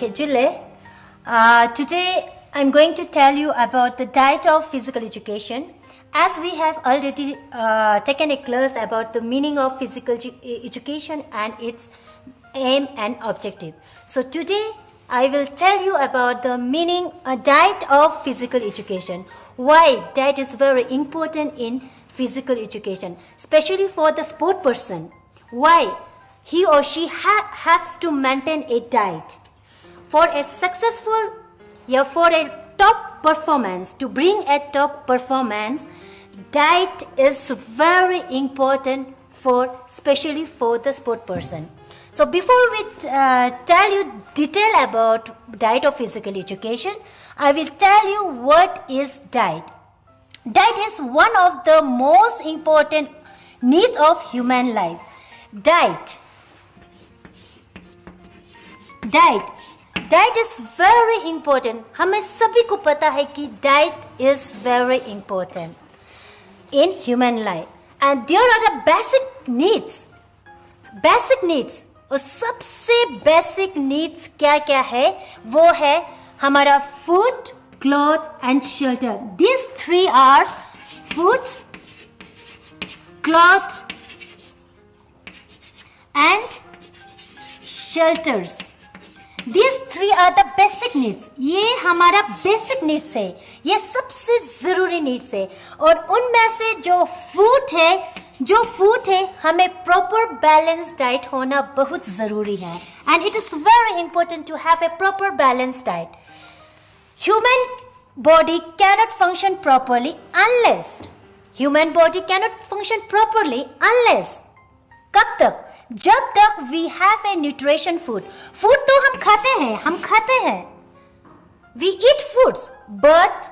Okay, Jule, today I'm going to tell you about the diet of physical education. As we have already taken a class about the meaning of physical education and its aim and objective. So today I will tell you about the meaning, diet of physical education. Why diet is very important in physical education, especially for the sport person. Why he or she has to maintain a diet. For a successful, for a top performance, to bring a top performance, diet is very important for, especially for the sport person. So before we tell you detail about diet of physical education, I will tell you what is diet. Diet is one of the most important needs of human life. Diet is very important. हमें सभी को पता है कि diet is very important in human life. And there are the basic needs. और सबसे basic needs क्या क्या है? वो है हमारा food, cloth and shelter. These three are food, cloth and shelters. These three are the basic needs. ये हमारा basic needs है, ये सबसे जरूरी needs है. और उनमें से जो food है हमें proper balanced diet होना बहुत जरूरी है. And it is very important to have a proper balanced diet. Human body cannot function properly unless कब तक? जब तक we have a nutrition food. Food तो हम खाते हैं. We eat foods, but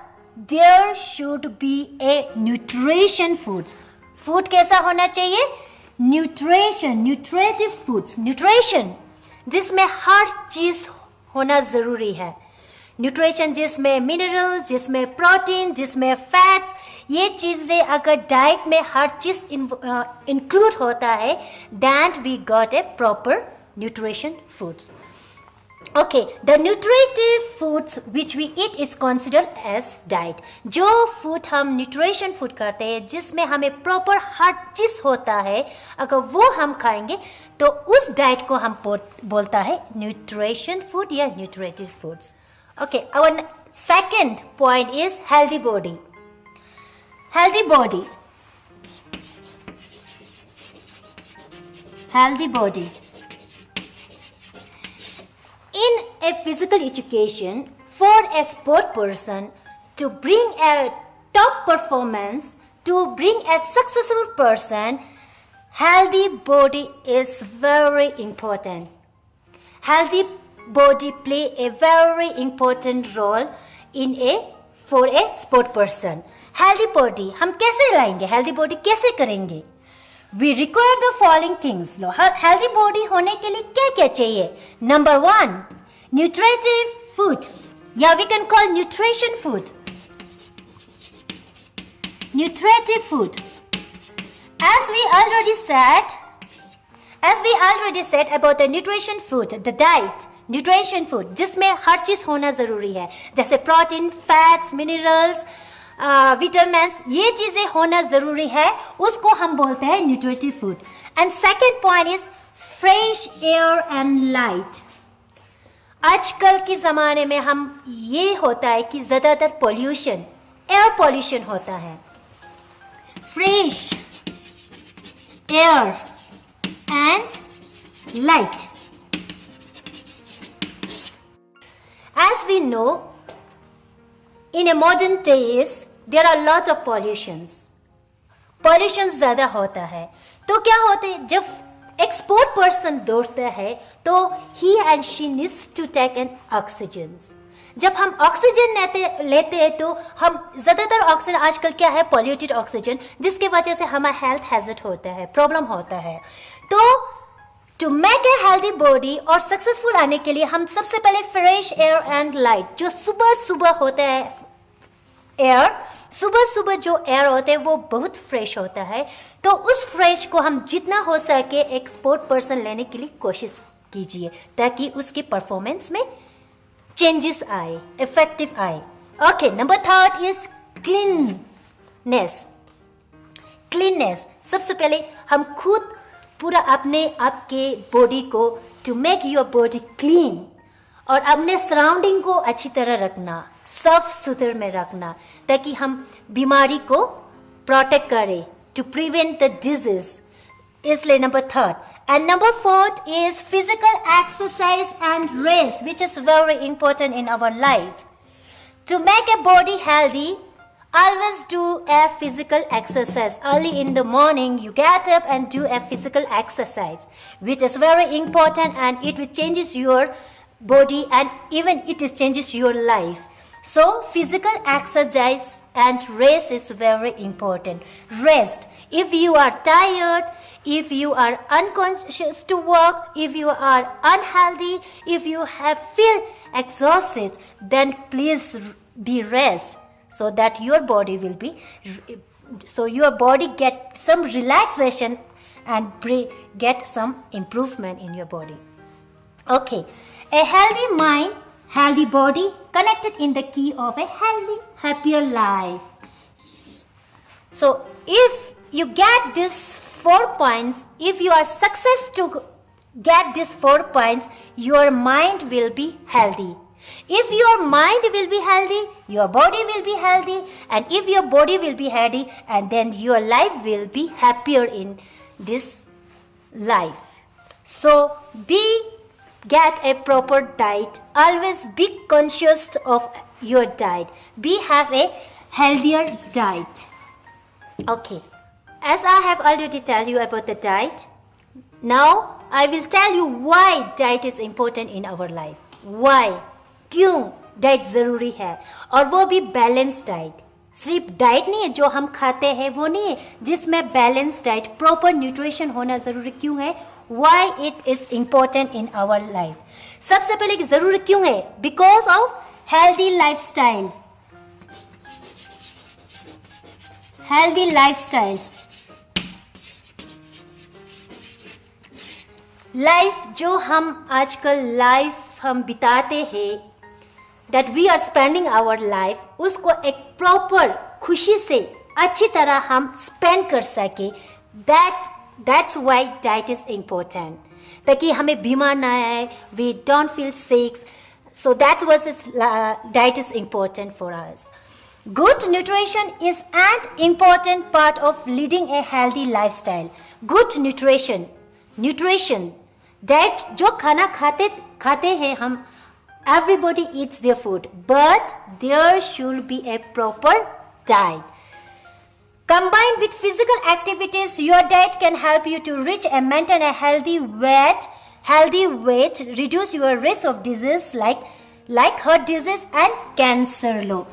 there should be a nutrition foods. Food कैसा होना चाहिए? Nutritive foods. Nutrition जिसमें हर चीज होना जरूरी है. न्यूट्रिशन जिसमें मिनरल, जिसमें प्रोटीन, जिसमें फैट्स, ये चीजें अगर डाइट में हर चीज इंक्लूड होता है, then we got a proper nutrition foods. Okay, the nutritive foods which we eat is considered as diet. जो फूड हम न्यूट्रिशन फूड करते हैं, जिसमें हमें प्रॉपर हर चीज होता है, अगर वो हम खाएंगे तो उस डाइट को हम बोलता है न्यूट्रिशन फूड या nutritive foods. Okay, our second point is healthy body. Healthy body. In a physical education, for a sport person to bring a top performance, to bring a successful person, healthy body is very important. Healthy body play a very important role for a sport person. Healthy body हम कैसे लाएंगे? Healthy body कैसे करेंगे? We require the following things. Healthy body होने के लिए क्या क्या चाहिए? Number 1, nutritive food. Yeah, we can call nutrition food. Nutritive food. As we already said about the nutrition food, the diet. Nutrition food जिसमें हर चीज होना जरूरी है, जैसे प्रोटीन, फैट्स, मिनरल्स, विटामिन्स, ये चीजें होना जरूरी है, उसको हम बोलते हैं nutritive food. And second point is fresh air and light. आजकल के जमाने में हम ये होता है कि ज्यादातर पोल्यूशन, एयर पोल्यूशन होता है. Fresh air and light. As we know, in a modern days, there are a lot of pollutions. Pollution ज़्यादा होता है. तो क्या होता है? जब एक स्पोर्ट पर्सन दौड़ता है, तो he and she needs to take an oxygen. जब हम ऑक्सीजन लेते हैं तो हम ज़्यादातर ऑक्सीजन आजकल क्या है? पॉल्यूटेड ऑक्सीजन, जिसके वजह से हमारा हेल्थ हैजर्ड होता है, प्रॉब्लम होता है. तो to make a healthy body और सक्सेसफुल आने के लिए हम सबसे पहले फ्रेश एयर एंड लाइट, जो सुबह होता है एयर, सुबह जो एयर होते हैं वो बहुत फ्रेश होता है. तो उस फ्रेश को हम जितना हो सके एक स्पोर्ट पर्सन लेने के लिए कोशिश कीजिए, ताकि उसकी परफॉर्मेंस में changes आए, effective आए. Okay, number third is cleanness. Cleanness. सबसे पहले हम खुद पूरा अपने आपके बॉडी को to make your body clean और अपने सराउंडिंग को अच्छी तरह रखना, साफ सुथरे में रखना ताकि हम बीमारी को प्रोटेक्ट करें, to prevent the disease. इसलिए number third. And number fourth is physical exercise and rest, which is very important in our life. To make a body healthy, always do a physical exercise. Early in the morning, you get up and do a physical exercise, which is very important, and it will changes your body and even it is changes your life. So physical exercise and rest is very important. Rest. If you are tired, if you are unconscious to work, if you are unhealthy, if you have feel exhausted, then please be rest so that your body will be, so your body get some relaxation and get some improvement in your body. Okay, a healthy mind, healthy body connected in the key of a healthy, happier life. So if you get these 4 points, if you are success to get these 4 points, your mind will be healthy. If your mind will be healthy, your body will be healthy, and if your body will be healthy, and then your life will be happier in this life. So get a proper diet. Always be conscious of your diet. Have a healthier diet. Okay. As I have already tell you about the diet, now I will tell you why diet is important in our life. Why? क्यों diet जरूरी है, और वो भी balance diet. सिर्फ diet नहीं है जो हम खाते हैं वो नहीं है, जिसमें बैलेंस डाइट, प्रॉपर न्यूट्रिशन होना जरूरी क्यों है. Why it is important in our life? सबसे पहले जरूरी क्यों है? Because of healthy lifestyle. Healthy lifestyle. Life जो हम आजकल लाइफ हम बिताते हैं, that we are spending our life, उसको एक प्रॉपर खुशी से अच्छी तरह हम स्पेंड कर सके. That's why diet is important. ताकि हमें बीमार ना आए, we don't feel sick. So that's why diet is important for us. Good nutrition is an important part of leading a healthy lifestyle. Good nutrition. Diet जो खाना खाते हैं हम, everybody eats their food, but there should be a proper diet. Combined with physical activities, your diet can help you to reach and maintain a healthy weight, reduce your risk of disease like heart disease and cancer.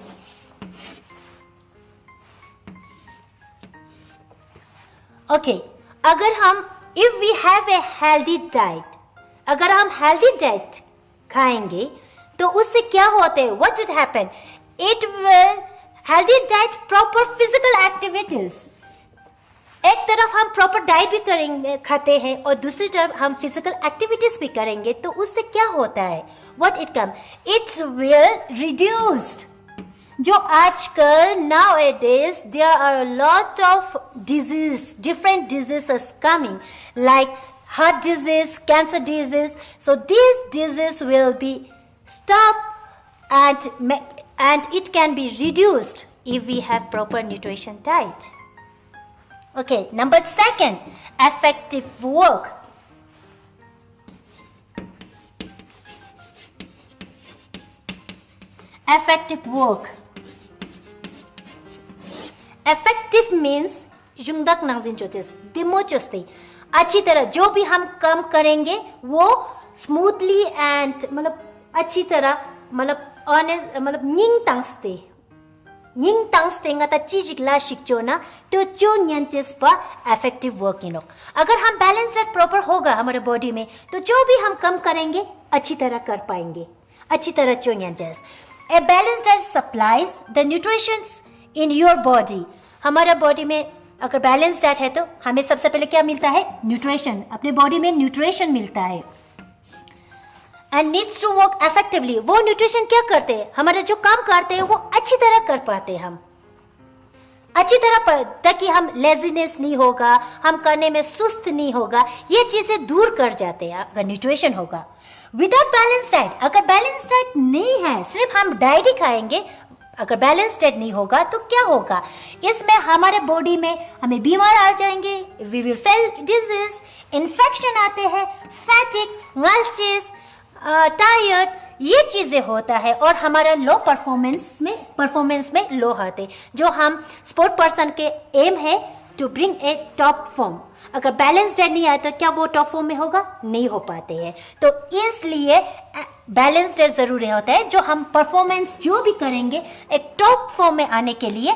Okay, if we have a healthy diet, अगर हम healthy diet खाएंगे तो उससे क्या होता है? What will happen? It will healthy diet, proper physical activities. एक तरफ हम प्रॉपर डाइट भी करेंगे, खाते हैं, और दूसरी तरफ हम फिजिकल एक्टिविटीज भी करेंगे, तो उससे क्या होता है? What it come? It will reduced. जो आजकल nowadays there are a lot of disease, different diseases coming like heart disease, cancer disease. So these diseases will be stopped and it can be reduced if we have proper nutrition diet. Okay, number 2, effective work. Effective work. Effective means jundak nazin choches, demo choste. अच्छी तरह जो भी हम काम करेंगे वो smoothly and मतलब अच्छी तरह मतलब निंग तांगस्ते ngata चीज ला शिक्षो ना तो जो न्यांचेस पर effective work इन. अगर हम बैलेंस डाइट प्रॉपर होगा हमारे बॉडी में तो जो भी हम कम करेंगे अच्छी तरह कर पाएंगे, अच्छी तरह जो न्यांचेस. A balanced diet supplies the nutrients in your body. हमारा बॉडी में अगर बैलेंस डाइट है तो हमें सबसे पहले क्या मिलता है? न्यूट्रिशन. अपने बॉडी में न्यूट्रिशन मिलता है. And needs to work effectively. वो न्यूट्रिशन क्या करते हैं, हमारे जो काम करते हैं वो अच्छी तरह कर पाते हैं हम अच्छी तरह, ताकि हम लेजीनेस नहीं होगा, हम करने में सुस्त नहीं होगा, ये चीजें दूर कर जाते हैं अगर न्यूट्रिशन होगा। विदाउट बैलेंस डाइट, अगर बैलेंस डाइट नहीं है, सिर्फ हम डाइट ही खाएंगे, अगर बैलेंस डाइट नहीं होगा तो क्या होगा, इसमें हमारे बॉडी में हमें बीमार आ जाएंगे, we will fail disease, infection आते हैं, फैटिक, नर्वस, टायर्ड, ये चीजें होता है और हमारा लो परफॉर्मेंस में लो आते। जो हम स्पोर्ट पर्सन के एम है to bring a top form, अगर बैलेंस डाइट नहीं आया तो क्या वो टॉप फॉर्म में होगा, नहीं हो पाते हैं। तो इसलिए बैलेंस डाइट जरूरी होता है, जो हम परफॉर्मेंस जो भी करेंगे एक टॉप फॉर्म में आने के लिए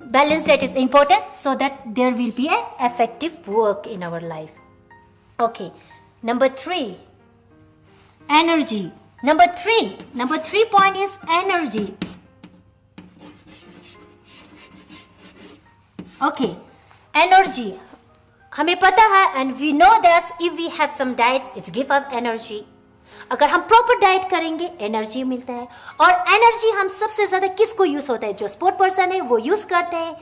balance diet is important, so that there will be a effective work in our life. Okay, number 3, energy. Number three point is energy. Okay, energy. हमें पता है and we know that if we have some diets, it give us energy. अगर हम proper diet करेंगे energy मिलता है, और energy हम सबसे ज्यादा किसको यूज होता है, जो स्पोर्ट पर्सन है वो यूज करते हैं।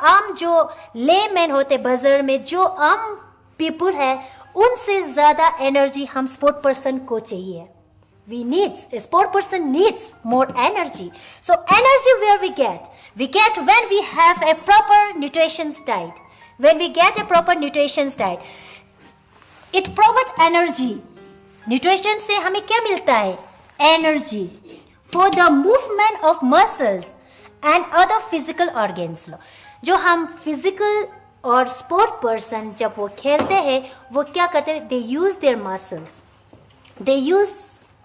आम जो लेमैन होते बाजार में, जो आम पीपल है, उनसे ज्यादा एनर्जी हम स्पोर्ट पर्सन को चाहिए। A sport person needs more energy. So energy where we get when we have a proper nutrition diet. When we get a proper nutrition diet, it provides energy. Nutrition से हमें क्या मिलता है, energy for the movement of muscles and other physical organs. जो हम physical और sport person जब वो खेलते हैं, वो क्या करते हैं, they use their muscles, they use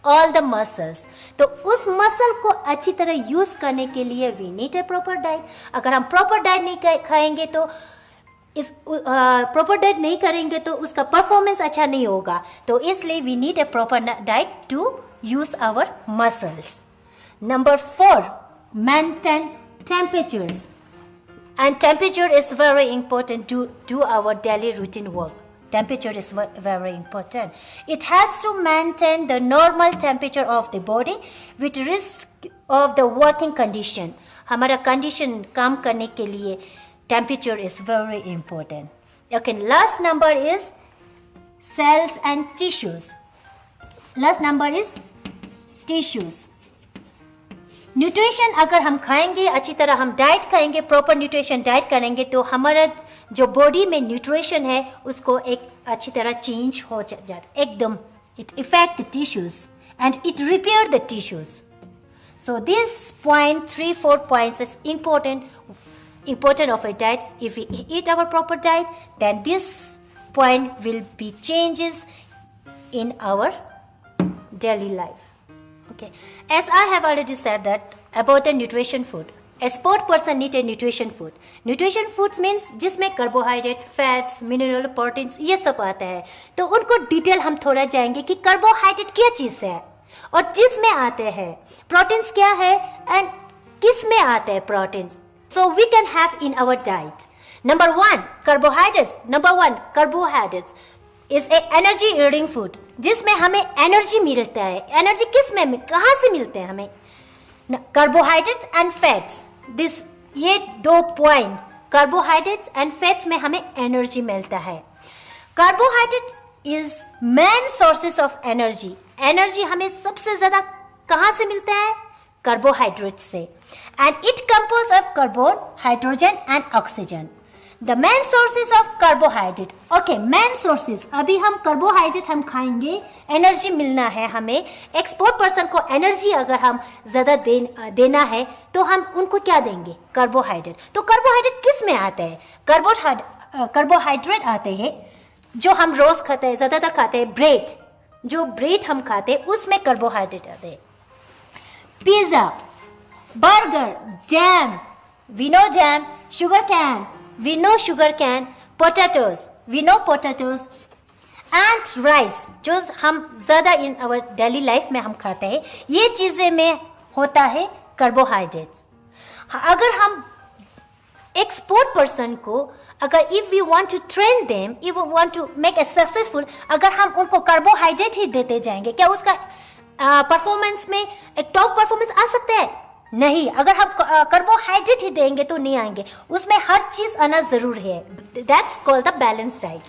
all the muscles. तो उस मसल को अच्छी तरह यूज करने के लिए we need a proper diet. अगर हम प्रॉपर डाइट नहीं खाएंगे तो प्रॉपर डाइट नहीं करेंगे तो उसका परफॉर्मेंस अच्छा नहीं होगा। तो इसलिए we need a proper diet to use our muscles. Number 4, maintain temperatures. And temperature is very important to do our daily routine work. Temperature is very important. It helps to maintain the normal temperature of the body with risk of the working condition. हमारा condition काम करने के लिए temperature is very important. Okay, last number is cells and tissues. Last number is tissues. Nutrition अगर हम खाएंगे, अच्छी तरह हम डाइट खाएंगे, प्रॉपर न्यूट्रिशन डाइट करेंगे, तो हमारा जो बॉडी में न्यूट्रिशन है उसको एक अच्छी तरह चेंज हो जाता है एकदम. It effect the tissues and it repair the tissues. So this point, 3-4 points is important of a diet. If we eat our proper diet, then this point will be changes in our daily life. Okay, as I have already said that about the nutrition food, a sport person need a nutrition food. Nutrition foods means जिसमें carbohydrate, fats, mineral, proteins ये सब आता है. तो उनको detail हम थोड़ा जाएंगे कि कार्बोहाइड्रेट क्या चीज़ है और जिसमें आते हैं, प्रोटीन्स क्या है एंड किस में आते हैं proteins. So we can have in our diet. Number 1 carbohydrates is a energy yielding food, जिसमें हमें एनर्जी मिलता है. एनर्जी किस में कहाँ से मिलते हैं हमें? कार्बोहाइड्रेट्स एंड फैट्स, दिस ये 2 पॉइंट, कार्बोहाइड्रेट्स एंड फैट्स में हमें एनर्जी मिलता है. Carbohydrates is main sources of energy. Energy हमें सबसे ज्यादा कहाँ से मिलता है? कार्बोहाइड्रेट से. And it compose of carbon, hydrogen and oxygen. The main sources of carbohydrate. Okay, main sources. अभी हम कार्बोहाइड्रेट हम खाएंगे, एनर्जी मिलना है हमें. एक स्पोर्ट पर्सन को एनर्जी अगर हम ज्यादा देना है तो हम उनको क्या देंगे? कार्बोहाइड्रेट. तो कार्बोहाइड्रेट किस में आते हैं? कार्बोहाइड्रेट आते हैं जो हम रोज खाते हैं, ज्यादातर खाते हैं ब्रेड. जो ब्रेड हम खाते हैं उसमें कार्बोहाइड्रेट आते हैं. Pizza, burger, jam, we know jam, sugar cane, we know sugar cane, potatoes, we know potatoes and rice, जो हम ज्यादा इन आवर डेली लाइफ में हम खाते हैं. ये चीजें में होता है कार्बोहाइड्रेट्स. अगर हम एक स्पोर्ट पर्सन को अगर if we want to train them, if we want to make a successful, अगर हम उनको कार्बोहाइड्रेट ही देते जाएंगे, क्या उसका परफॉर्मेंस में एक टॉप परफॉर्मेंस आ सकता है? नहीं। अगर हम कार्बोहाइड्रेट ही देंगे तो नहीं आएंगे, उसमें हर चीज आना जरूर है। That's called the balance diet.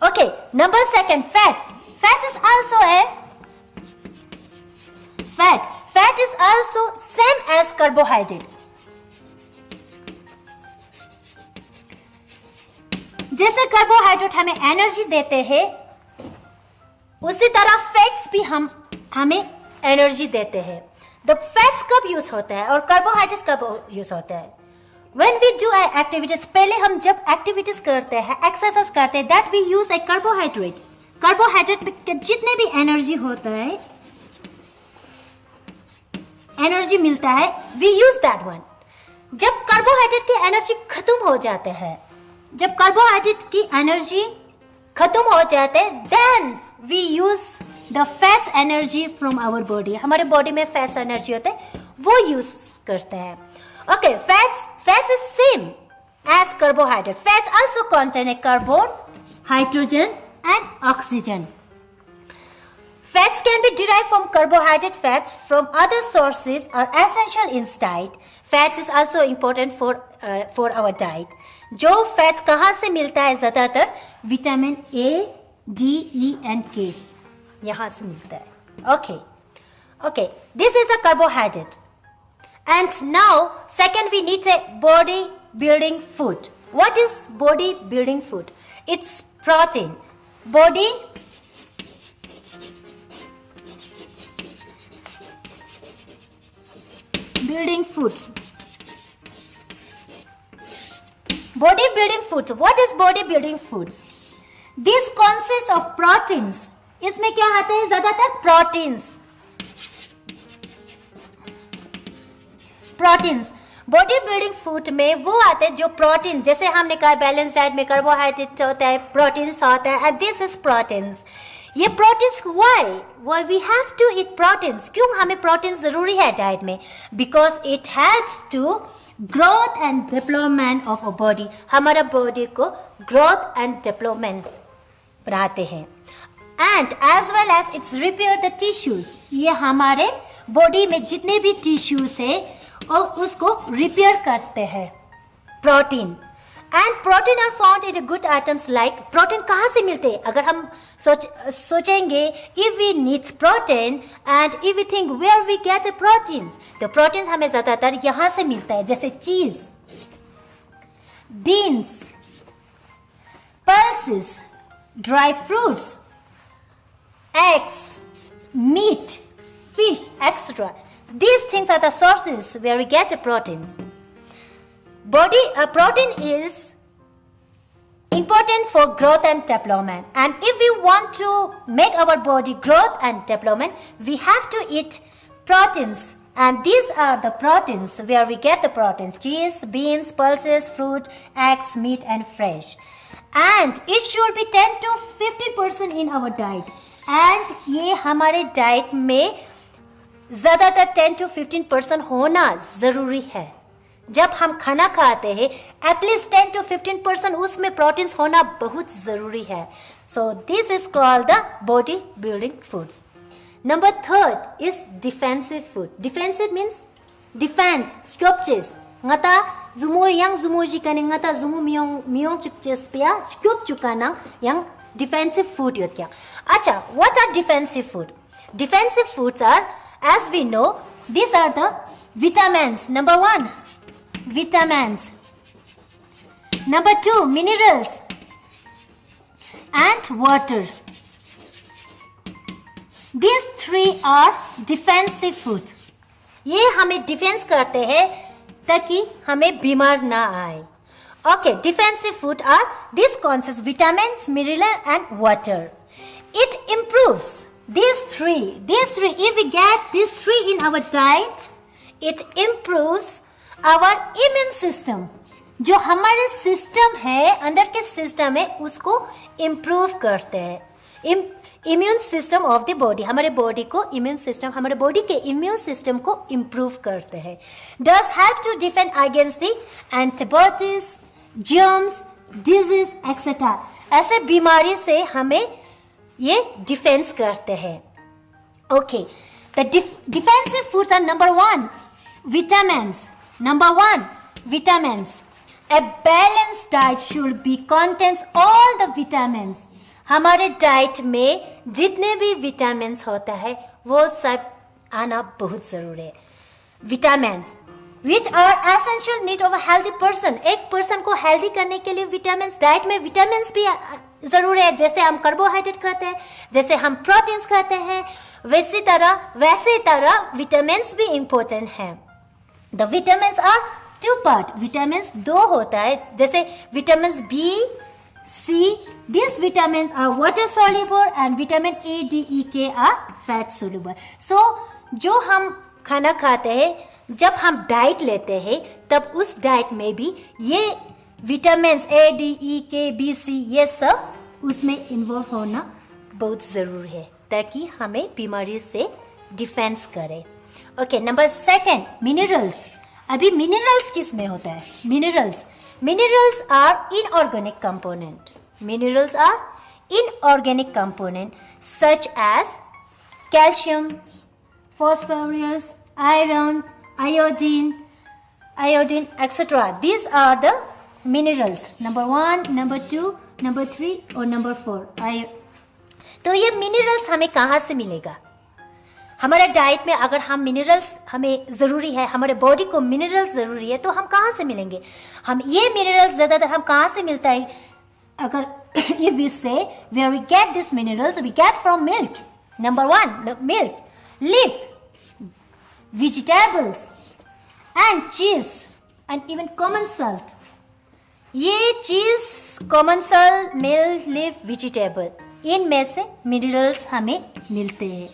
Okay, number second, fats. Fat is also a fat is also same as carbohydrate. जैसे कार्बोहाइड्रेट हमें एनर्जी देते हैं, उसी तरह फैट्स भी हमें एनर्जी देते हैं। द फैट्स कब यूज होता है और कार्बोहाइड्रेट कब यूज होता है? When we do our activities, पहले हम जब एक्टिविटीज करते हैं, एक्सरसाइज करते हैं, that we use a carbohydrate. Carbohydrate में जितने भी एनर्जी होता है, एनर्जी मिलता है, वी यूज दैट वन। जब कार्बोहाइड्रेट की एनर्जी खत्म हो जाते हैं, जब कार्बोहाइड्रेट की एनर्जी खत्म हो जाते हैं, then we use the fats energy from our body. हमारे बॉडी में फैट्स एनर्जी होते हैं, वो यूज करते हैं। Okay, fats is same as carbohydrate. Fats also contain a carbon, hydrogen and oxygen. Fats can be derived from carbohydrate. Fats from other sources are essential in diet. Fats is also important for our diet. जो fats कहाँ से मिलता है? ज़्यादातर vitamin A, D, E and K यहाँ से मिलता है। Okay. This is the carbohydrate. And now, second we need a body building food. What is body building food? It's protein. Body building foods. Body building food. What is body building foods? This consists of proteins. इसमें क्या आते हैं? ज्यादातर proteins. Body building food में वो आते हैं जो प्रोटीन, जैसे हमने कहा बैलेंस डाइट में कार्बोहाइड्रेट होता है, प्रोटीन्स होता है, एंड दिस इज प्रोटीन्स। ये proteins why we have to eat proteins? क्यों हमें प्रोटीन्स जरूरी है डाइट में? Because it helps to growth and development of a body. हमारा बॉडी को ग्रोथ एंड डेवलपमेंट बनाते हैं, and as well as it's repair the tissues. ये हमारे बॉडी में जितने भी टिश्यूज है और उसको रिपेयर करते हैं। Protein and protein are found in good items like. Protein कहाँ से मिलते हैं? अगर हम सोचेंगे if we needs protein and if we think where we get a proteins, तो प्रोटीन्स हमें ज्यादातर यहाँ से मिलता है, जैसे cheese, beans, pulses, dry fruits, eggs, meat, fish, etc. These things are the sources where we get the proteins. Protein is important for growth and development. And if we want to make our body growth and development, we have to eat proteins. And these are the proteins where we get the proteins: cheese, beans, pulses, fruit, eggs, meat, and fish. And it should be 10 to 15% in our diet. And ये हमारे diet में ज़्यादातर 10 to 15% होना ज़रूरी है। जब हम खाना खाते हैं, एटलीस्ट 10 to 15% उसमें प्रोटीन्स होना बहुत ज़रूरी है। So this is called the body building foods. Number third is defensive food. Defensive means defend, स्क्योप्चेस। ngata zumu yang zumu jikane ngata zumu miong chukches pia skyop chukana yang defensive food yot kya. Acha, what are defensive food? Defensive foods are, as we know, these are the vitamins. Number 1, vitamins. Number 2, minerals and water. These 3 are defensive food. ये हमें defence करते हैं ताकि हमें बीमार ना आए। Okay, defensive food are, this consists vitamins, mineral and water. It improves these three. If we get these 3 in our diet, it improves our immune system. जो हमारे सिस्टम है, अंदर के सिस्टम है, उसको इम्प्रूव करते हैं। Immune system of the body, हमारे बॉडी को इम्यून सिस्टम, हमारे बॉडी के इम्यून सिस्टम को इम्प्रूव करते हैं. Does have to defend against the antibodies, germs, disease etcetera. ऐसे बीमारी से हमें ये डिफेंस करते हैं. Okay, the defensive foods are number 1 vitamins. Number 1 vitamins. A balanced diet should be contains all the vitamins. हमारे डाइट में जितने भी विटामिन्स होता है वो सब आना बहुत जरूरी है. Vitamins which are essential need of a healthy person. एक पर्सन को हेल्दी करने के लिए विटामिन्स, डाइट में विटामिन्स भी जरूरी है. जैसे हम कार्बोहाइड्रेट खाते हैं, जैसे हम प्रोटीन्स खाते हैं, वैसे तरह विटामिन्स भी इम्पोर्टेंट हैं. The vitamins are 2 part. Vitamins 2 होता है, जैसे vitamins B, C. These vitamins are water soluble and vitamin A, D, E, K are fat soluble. So जो हम खाना खाते हैं, जब हम डाइट लेते हैं, तब उस डाइट में भी ये vitamins A, D, E, K, B, C ये सब उसमें इन्वॉल्व होना बहुत ज़रूरी है ताकि हमें बीमारी से डिफेंस करे. Okay, number 2 minerals. अभी मिनरल्स किस में होता है? Minerals are inorganic component. Minerals are inorganic component such as calcium, phosphorus, iron, iodine, etc. These are the minerals. Number 1, number 2, number 3 और number 4. तो ये मिनरल्स हमें कहाँ से मिलेगा? हमारे डाइट में अगर हम मिनरल्स हमें ज़रूरी है, हमारे बॉडी को मिनरल्स ज़रूरी है, तो हम कहाँ से मिलेंगे? हम ये मिनरल्स ज़्यादातर हम कहाँ से मिलता है? अगर if we say where we get these minerals, we get from milk. Number 1, milk, leaf, vegetables and cheese and even common salt. ये चीज़, common salt, milk, leaf, vegetable, इनमें से मिनरल्स हमें मिलते हैं.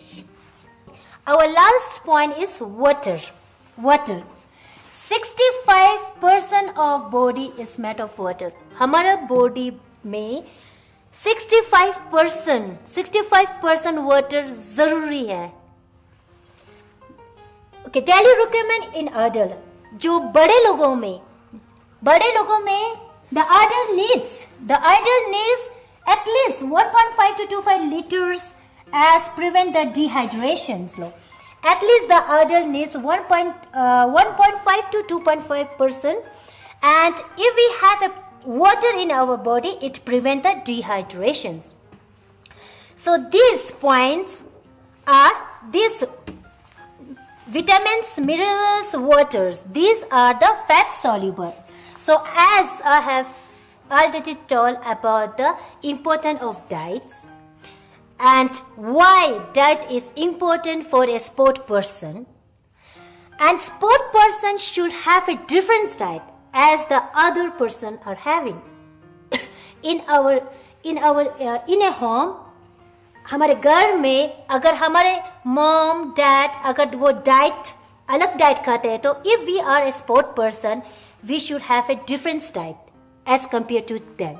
Our last point is water. 65% of body is made of water. हमारा body में 65% water जरूरी है. Okay, daily requirement in adult. जो बड़े लोगों में the adult needs at least 1.5 to 2.5 liters as prevent the dehydrations. At least the adult needs 1.5 to 2.5%, and if we have a water in our body, it prevent the dehydrations. So these points are these vitamins, minerals, waters. These are the fat soluble. So as I have already told about the importance of diets and why diet is important for a sport person, and sport person should have a different diet as the other person are having. in a home, हमारे घर में अगर हमारे mom dad अगर वो अलग diet खाते हैं, तो if we are a sport person, we should have a different diet as compared to them.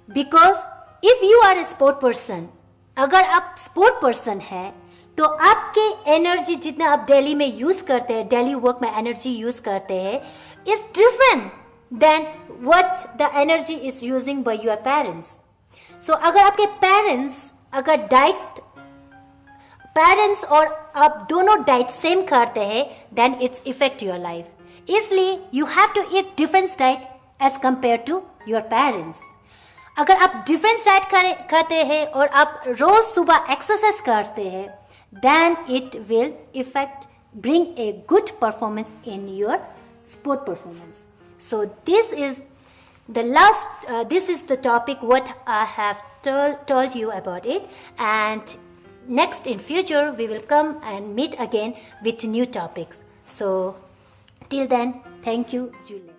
Because if you are a sport person, अगर आप स्पोर्ट पर्सन हैं, तो आपके एनर्जी जितना आप डेली में यूज़ करते हैं, डेली वर्क में एनर्जी यूज़ करते हैं, is different than what the energy is using by your parents. So अगर आपके पेरेंट्स और आप दोनों डाइट सेम करते हैं, then it's effect your life. इसलिए you have to eat different diet as compare to your parents. अगर आप डिफरेंट डाइट खाते हैं और आप रोज सुबह एक्सरसाइज करते हैं, then it will bring a good performance in your sport performance. So this is the topic what I have told you about it, and next in future we will come and meet again with new topics. So till then, thank you, Julie.